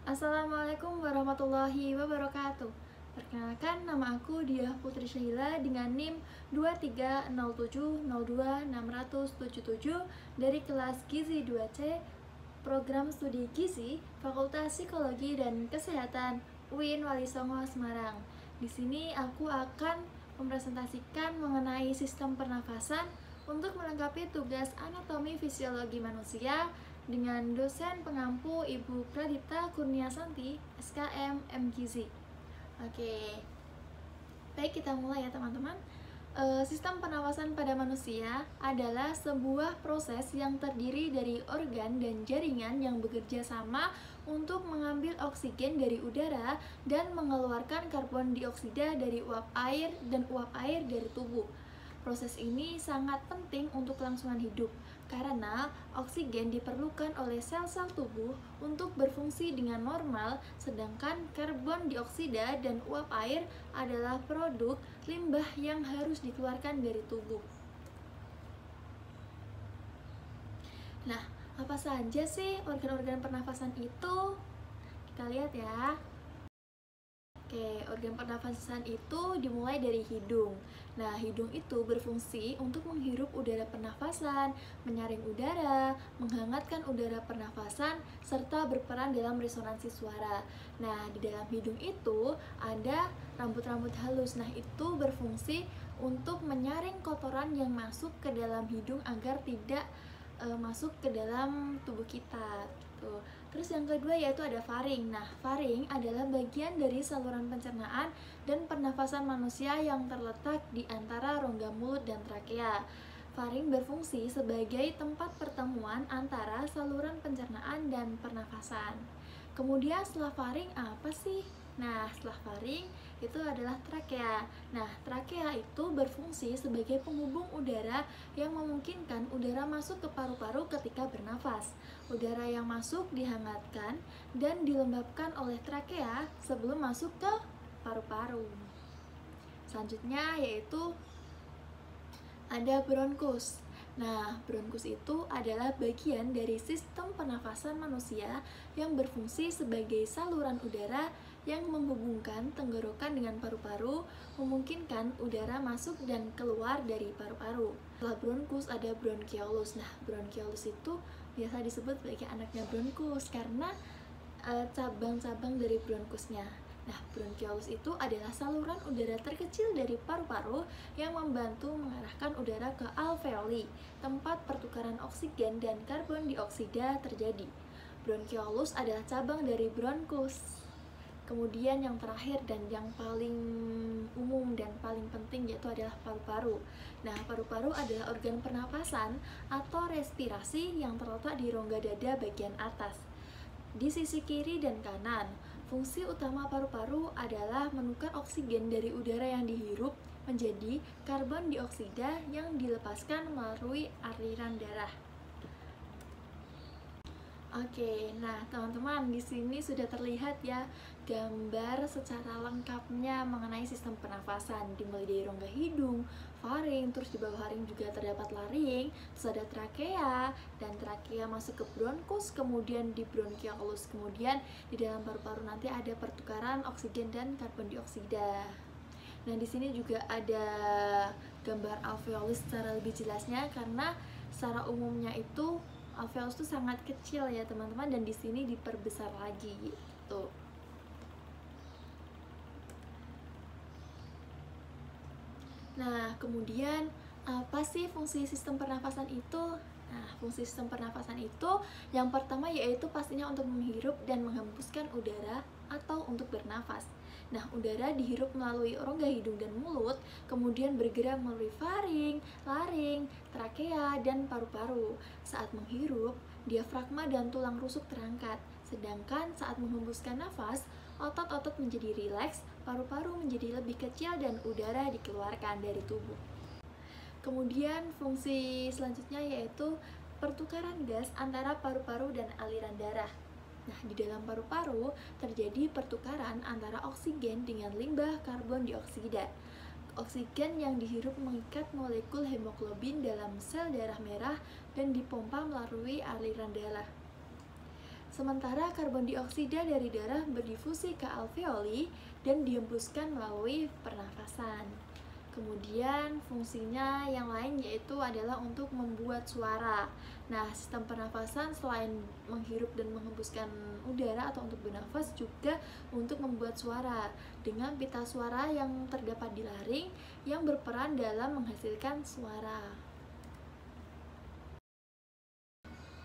Assalamualaikum warahmatullahi wabarakatuh. Perkenalkan, nama aku Diah Putri Syahila dengan NIM 2307026677 dari kelas Gizi 2C, Program Studi Gizi, Fakultas Psikologi dan Kesehatan UIN Wali Songo Semarang. Di sini aku akan mempresentasikan mengenai sistem pernafasan untuk melengkapi tugas anatomi fisiologi manusia dengan dosen pengampu Ibu Pradipta Kurniasanti, SKM MGizi. Oke, baik, kita mulai ya teman-teman. Sistem pernafasan pada manusia adalah sebuah proses yang terdiri dari organ dan jaringan yang bekerja sama untuk mengambil oksigen dari udara dan mengeluarkan karbon dioksida dari uap air dan uap air dari tubuh. Proses ini sangat penting untuk kelangsungan hidup karena oksigen diperlukan oleh sel-sel tubuh untuk berfungsi dengan normal, sedangkan karbon dioksida dan uap air adalah produk limbah yang harus dikeluarkan dari tubuh. Nah, apa saja sih organ-organ pernafasan itu? Kita lihat ya. Oke, organ pernafasan itu dimulai dari hidung. Nah, hidung itu berfungsi untuk menghirup udara pernafasan, menyaring udara, menghangatkan udara pernafasan, serta berperan dalam resonansi suara. Nah, di dalam hidung itu ada rambut-rambut halus. Nah, itu berfungsi untuk menyaring kotoran yang masuk ke dalam hidung agar tidak masuk ke dalam tubuh kita. Gitu. Terus yang kedua yaitu ada faring. Nah, faring adalah bagian dari saluran pencernaan dan pernafasan manusia yang terletak di antara rongga mulut dan trakea. Faring berfungsi sebagai tempat pertemuan antara saluran pencernaan dan pernafasan. Kemudian setelah faring apa sih? Nah, setelah faring itu adalah trakea. Nah, trakea itu berfungsi sebagai penghubung udara yang memungkinkan udara masuk ke paru-paru ketika bernafas. Udara yang masuk dihangatkan dan dilembabkan oleh trakea sebelum masuk ke paru-paru. Selanjutnya yaitu ada bronkus. Nah, bronkus itu adalah bagian dari sistem pernafasan manusia yang berfungsi sebagai saluran udara yang menghubungkan tenggorokan dengan paru-paru, memungkinkan udara masuk dan keluar dari paru-paru. Setelah bronkus ada bronkiolus. Nah, bronkiolus itu biasa disebut sebagai anaknya bronkus karena cabang-cabang dari bronkusnya. Nah, bronkiolus itu adalah saluran udara terkecil dari paru-paru yang membantu mengarahkan udara ke alveoli, tempat pertukaran oksigen dan karbon dioksida terjadi. Bronkiolus adalah cabang dari bronkus. Kemudian yang terakhir dan yang paling umum dan paling penting yaitu adalah paru-paru. Nah, paru-paru adalah organ pernapasan atau respirasi yang terletak di rongga dada bagian atas, di sisi kiri dan kanan. Fungsi utama paru-paru adalah menukar oksigen dari udara yang dihirup menjadi karbon dioksida yang dilepaskan melalui aliran darah. Oke, nah teman-teman, di sini sudah terlihat ya gambar secara lengkapnya mengenai sistem pernafasan, dimulai dari rongga hidung, faring, terus di bawah faring juga terdapat laring, terus ada trakea, dan trakea masuk ke bronkus, kemudian di bronkiolus, kemudian di dalam paru-paru nanti ada pertukaran oksigen dan karbon dioksida. Nah, di sini juga ada gambar alveolus secara lebih jelasnya karena secara umumnya itu alveolus itu sangat kecil ya teman-teman, dan di sini diperbesar lagi gitu. Nah, kemudian apa sih fungsi sistem pernafasan itu? Nah, fungsi sistem pernafasan itu yang pertama yaitu pastinya untuk menghirup dan menghembuskan udara atau untuk bernafas. Nah, udara dihirup melalui rongga hidung dan mulut, kemudian bergerak melalui faring, laring, trakea, dan paru-paru. Saat menghirup, diafragma dan tulang rusuk terangkat, sedangkan saat menghembuskan nafas, otot-otot menjadi rileks, paru-paru menjadi lebih kecil, dan udara dikeluarkan dari tubuh. Kemudian fungsi selanjutnya yaitu pertukaran gas antara paru-paru dan aliran darah. Nah, di dalam paru-paru terjadi pertukaran antara oksigen dengan limbah karbon dioksida. Oksigen yang dihirup mengikat molekul hemoglobin dalam sel darah merah dan dipompa melalui aliran darah. Sementara karbon dioksida dari darah berdifusi ke alveoli dan dihembuskan melalui pernafasan. Kemudian fungsinya yang lain yaitu adalah untuk membuat suara. Nah, sistem pernafasan selain menghirup dan menghembuskan udara atau untuk bernafas juga untuk membuat suara dengan pita suara yang terdapat di laring yang berperan dalam menghasilkan suara.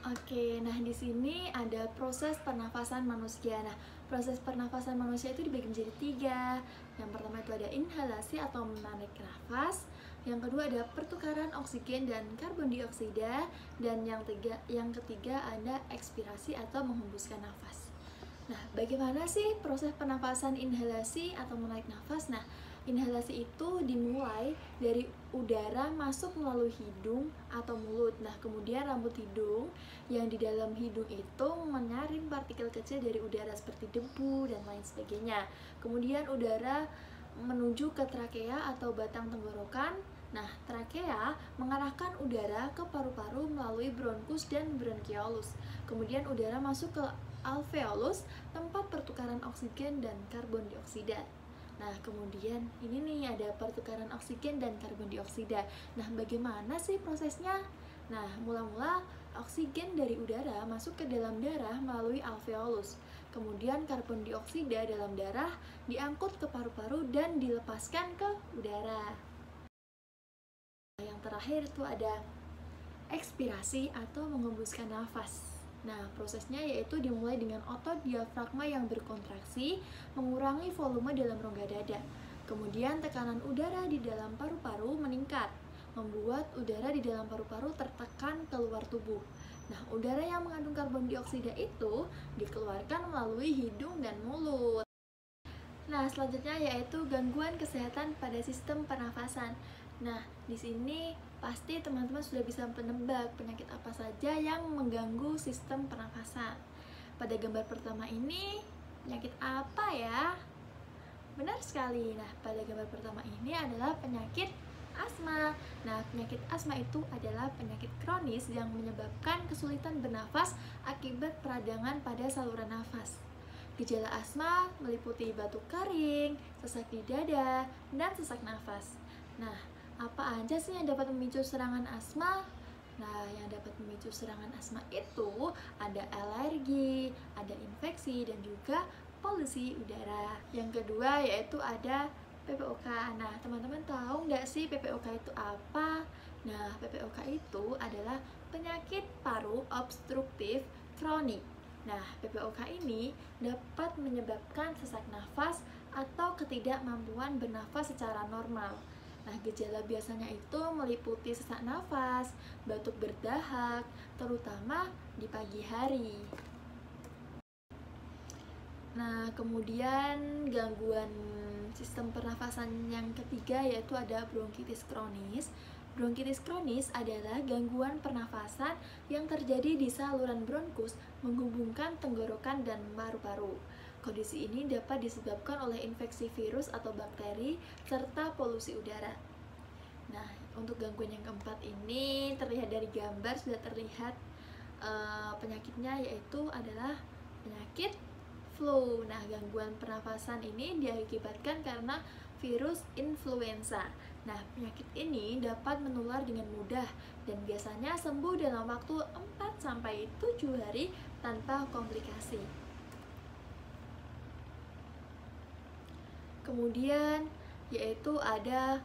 Oke, nah di sini ada proses pernafasan manusia. Nah, proses pernafasan manusia itu dibagi menjadi 3. Yang pertama itu ada inhalasi atau menarik nafas. Yang kedua ada pertukaran oksigen dan karbon dioksida. Dan yang ketiga ada ekspirasi atau menghembuskan nafas. Nah, bagaimana sih proses pernafasan inhalasi atau menarik nafas? Nah, inhalasi itu dimulai dari udara masuk melalui hidung atau mulut. Nah, kemudian rambut hidung yang di dalam hidung itu menyaring partikel kecil dari udara seperti debu dan lain sebagainya. Kemudian udara menuju ke trakea atau batang tenggorokan. Nah, trakea mengarahkan udara ke paru-paru melalui bronkus dan bronkiolus. Kemudian udara masuk ke alveolus, tempat pertukaran oksigen dan karbon dioksida. Nah, kemudian ini nih ada pertukaran oksigen dan karbon dioksida. Nah, bagaimana sih prosesnya? Nah, mula-mula oksigen dari udara masuk ke dalam darah melalui alveolus. Kemudian karbon dioksida dalam darah diangkut ke paru-paru dan dilepaskan ke udara. Yang terakhir itu ada ekspirasi atau menghembuskan nafas. Nah, prosesnya yaitu dimulai dengan otot diafragma yang berkontraksi, mengurangi volume dalam rongga dada. Kemudian tekanan udara di dalam paru-paru meningkat, membuat udara di dalam paru-paru tertekan keluar tubuh. Nah, udara yang mengandung karbon dioksida itu dikeluarkan melalui hidung dan mulut. Nah, selanjutnya yaitu gangguan kesehatan pada sistem pernafasan. Nah, di sini pasti teman-teman sudah bisa menebak penyakit apa saja yang mengganggu sistem pernafasan. Pada gambar pertama ini, penyakit apa ya? Benar sekali. Nah, pada gambar pertama ini adalah penyakit asma. Nah, penyakit asma itu adalah penyakit kronis yang menyebabkan kesulitan bernafas akibat peradangan pada saluran nafas. Gejala asma meliputi batuk kering, sesak di dada, dan sesak nafas. Nah, apa aja sih yang dapat memicu serangan asma? Nah, yang dapat memicu serangan asma itu ada alergi, ada infeksi, dan juga polusi udara. Yang kedua yaitu ada PPOK. Nah, teman-teman tahu nggak sih PPOK itu apa? Nah, PPOK itu adalah penyakit paru obstruktif kronik. Nah, PPOK ini dapat menyebabkan sesak nafas atau ketidakmampuan bernafas secara normal. Nah, gejala biasanya itu meliputi sesak nafas, batuk berdahak, terutama di pagi hari. Nah, kemudian gangguan sistem pernafasan yang ketiga yaitu ada bronkitis kronis. Bronkitis kronis adalah gangguan pernafasan yang terjadi di saluran bronkus menghubungkan tenggorokan dan paru-paru. Kondisi ini dapat disebabkan oleh infeksi virus atau bakteri serta polusi udara. Nah, untuk gangguan yang keempat ini terlihat dari gambar sudah terlihat penyakitnya yaitu adalah penyakit flu. Nah, gangguan pernafasan ini diakibatkan karena virus influenza. Nah, penyakit ini dapat menular dengan mudah dan biasanya sembuh dalam waktu 4-7 hari tanpa komplikasi. Kemudian yaitu ada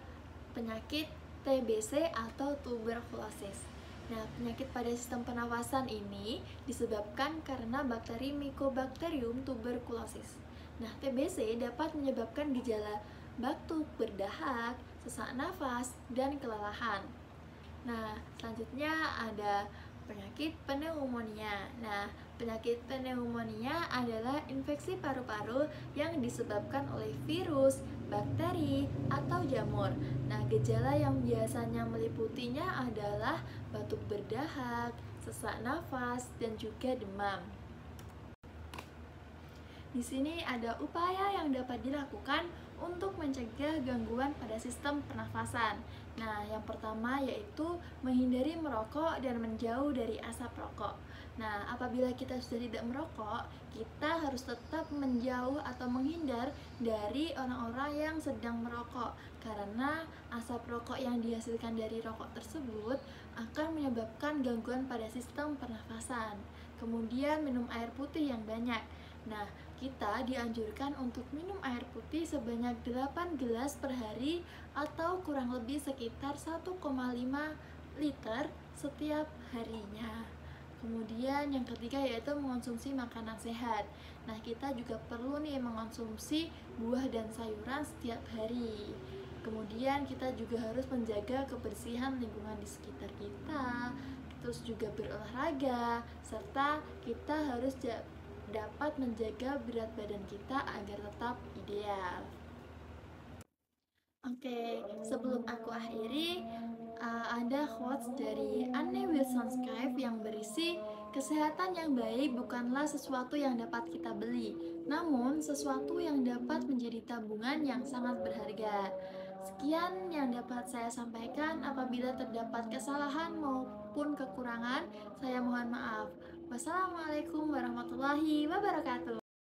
penyakit TBC atau tuberkulosis. Nah, penyakit pada sistem pernafasan ini disebabkan karena bakteri Mycobacterium tuberculosis. Nah, TBC dapat menyebabkan gejala batuk berdahak, sesak nafas, dan kelelahan. Nah, selanjutnya ada penyakit pneumonia. Nah, penyakit pneumonia adalah infeksi paru-paru yang disebabkan oleh virus, bakteri, atau jamur. Nah, gejala yang biasanya meliputinya adalah batuk berdahak, sesak nafas, dan juga demam. Di sini ada upaya yang dapat dilakukan untuk mencegah gangguan pada sistem pernafasan. Nah, yang pertama yaitu menghindari merokok dan menjauh dari asap rokok. Nah, apabila kita sudah tidak merokok, kita harus tetap menjauh atau menghindar dari orang-orang yang sedang merokok, karena asap rokok yang dihasilkan dari rokok tersebut akan menyebabkan gangguan pada sistem pernafasan. Kemudian minum air putih yang banyak. Nah, kita dianjurkan untuk minum air putih sebanyak 8 gelas per hari atau kurang lebih sekitar 1,5 liter setiap harinya. Kemudian yang ketiga yaitu mengonsumsi makanan sehat. Nah, kita juga perlu nih mengonsumsi buah dan sayuran setiap hari. Kemudian kita juga harus menjaga kebersihan lingkungan di sekitar kita, terus juga berolahraga, serta kita harus dapat menjaga berat badan kita agar tetap ideal. Oke, sebelum aku akhiri, ada quotes dari Anne Wilson Scrive yang berisi, kesehatan yang baik bukanlah sesuatu yang dapat kita beli, namun sesuatu yang dapat menjadi tabungan yang sangat berharga. Sekian yang dapat saya sampaikan. Apabila terdapat kesalahan maupun kekurangan, saya mohon maaf. Wassalamualaikum warahmatullahi wabarakatuh.